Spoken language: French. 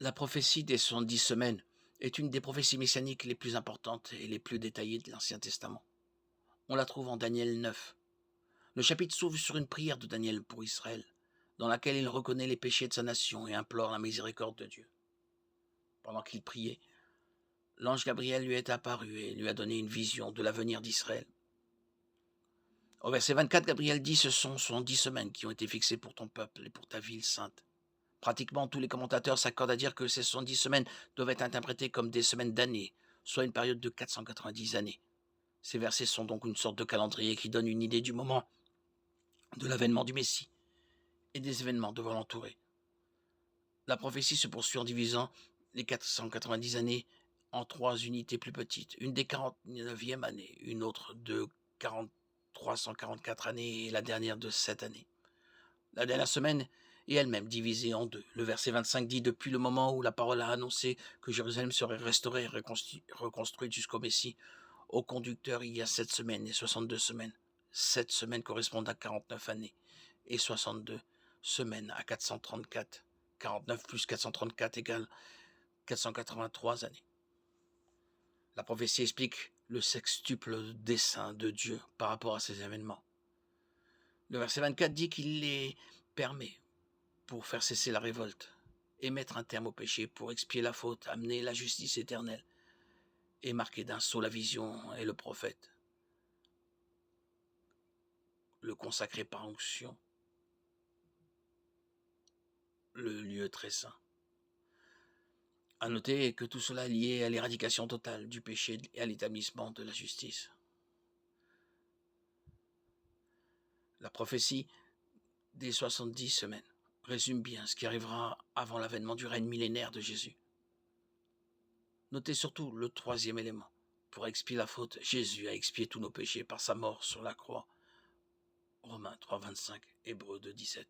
La prophétie des 70 semaines est une des prophéties messianiques les plus importantes et les plus détaillées de l'Ancien Testament. On la trouve en Daniel 9. Le chapitre s'ouvre sur une prière de Daniel pour Israël, dans laquelle il reconnaît les péchés de sa nation et implore la miséricorde de Dieu. Pendant qu'il priait, l'ange Gabriel lui est apparu et lui a donné une vision de l'avenir d'Israël. Au verset 24, Gabriel dit: ce sont 70 semaines qui ont été fixées pour ton peuple et pour ta ville sainte. Pratiquement tous les commentateurs s'accordent à dire que ces 70 semaines doivent être interprétées comme des semaines d'années, soit une période de 490 années. Ces versets sont donc une sorte de calendrier qui donne une idée du moment de l'avènement du Messie et des événements devant l'entourer. La prophétie se poursuit en divisant les 490 années en trois unités plus petites, une des 49e année, une autre de 344 années et la dernière de 7 années. La dernière semaine est elle-même divisée en deux. Le verset 25 dit: depuis le moment où la parole a annoncé que Jérusalem serait restaurée et reconstruite jusqu'au Messie, au conducteur il y a 7 semaines et 62 semaines. 7 semaines correspondent à 49 années et 62 semaines à 434. 49 plus 434 égale 483 années. La prophétie explique le sextuple dessein de Dieu par rapport à ces événements. Le verset 24 dit qu'il les permet pour faire cesser la révolte et mettre un terme au péché, pour expier la faute, amener la justice éternelle et marquer d'un sceau la vision et le prophète, le consacrer par onction, le lieu très saint. À noter que tout cela est lié à l'éradication totale du péché et à l'établissement de la justice. La prophétie des 70 semaines résume bien ce qui arrivera avant l'avènement du règne millénaire de Jésus. Notez surtout le troisième élément. Pour expier la faute, Jésus a expié tous nos péchés par sa mort sur la croix. Romains 3, 25, Hébreux 2, 17.